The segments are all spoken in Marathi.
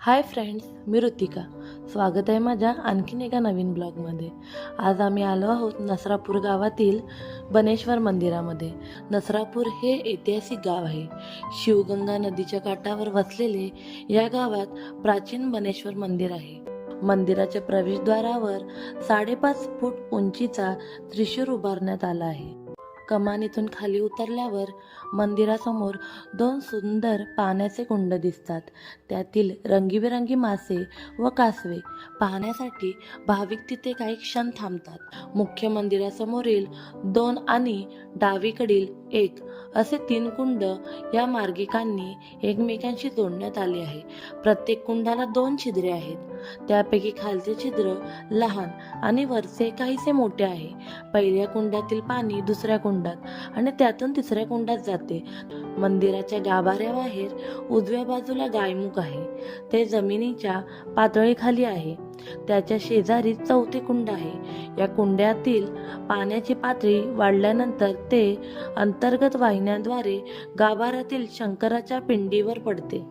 हाय फ्रेंड्स, मी ऋतिका. स्वागत आहे माझ्या आणखीन एका नवीन ब्लॉगमध्ये. आज आम्ही आलो आहोत नसरापूर गावातील बनेश्वर मंदिरामध्ये. नसरापूर हे ऐतिहासिक गाव आहे. शिवगंगा नदीच्या काठावर वसलेले या गावात प्राचीन बनेश्वर मंदिर आहे. मंदिराच्या प्रवेशद्वारावर 5.5 फूट उंचीचा त्रिशूळ उभारण्यात आला आहे. कमानीतून खाली उतरल्यावर मंदिरासमोर 2 सुंदर पाण्याचे कुंड दिसतात. त्यातील रंगीबेरंगी मासे व कासवे पाहण्यासाठी भाविक तिथे काही क्षण थांबतात. मुख्य मंदिरासमोरील 2 आणि डावीकडील 1 असे 3 कुंड या मार्गिकांनी एकमेकांशी जोडण्यात आले आहे. प्रत्येक कुंडाला 2 छिद्रे आहेत. त्यापैकी खालचे छिद्र लहान आणि वरचे काहीसे मोठे आहे. पहिल्या कुंडातील पाणी दुसऱ्या कुंडात आणि त्यातून तिसऱ्या कुंडात जाते. मंदिराच्या गाभाऱ्याबाहेर उजव्या बाजूला गायमुख आहे. ते जमिनीच्या पातळीखाली आहे. त्याच्या शेजारी 4थे कुंड आहे. या कुंड्यातील पाण्याची पातळी वाढल्यानंतर ते अंतर्गत वाहिन्यांद्वारे गाभाऱ्यातील शंकराच्या पिंडीवर पडते.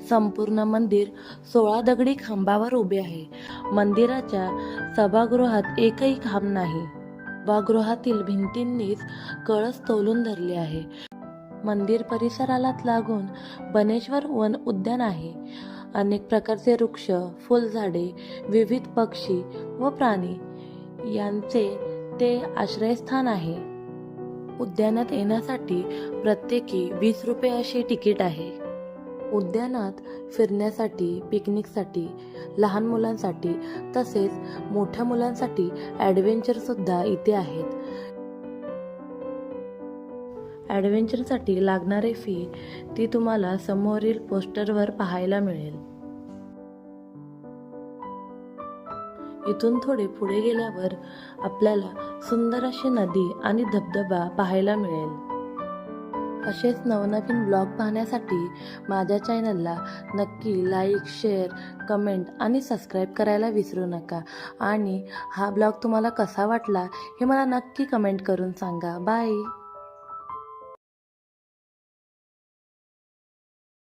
संपूर्ण मंदिर 16 दगडी खांबावर उभे आहे. मंदिराच्या सभागृहात एकही खांब नाही. सभागृहातील भिंतींनीच कळस तोलून धरले आहे. मंदिर परिसरालाच लागून बनेश्वर वन उद्यान आहे. अनेक प्रकारचे वृक्ष, फुलझाडे, विविध पक्षी व प्राणी यांचे ते आश्रयस्थान आहे. उद्यानात येण्यासाठी प्रत्येकी 20 रुपये अशी तिकीट आहे. उद्यानात फिरण्यासाठी, पिकनिकसाठी, लहान मुलांसाठी तसेच मोठ्या मुलांसाठी ॲडव्हेंचर सुद्धा इथे आहेत. ॲडव्हेंचरसाठी लागणारी फी ती तुम्हाला समोरील पोस्टरवर पाहायला मिळेल. इथून थोडे पुढे गेल्यावर आपल्याला सुंदर अशी नदी आणि धबधबा पाहायला मिळेल. असेच नवनवीन ब्लॉग पाहण्यासाठी माझ्या चॅनलला नक्की लाईक, शेअर, कमेंट आणि सबस्क्राईब करायला विसरू नका. आणि हा ब्लॉग तुम्हाला कसा वाटला हे मला नक्की कमेंट करून सांगा. बाय.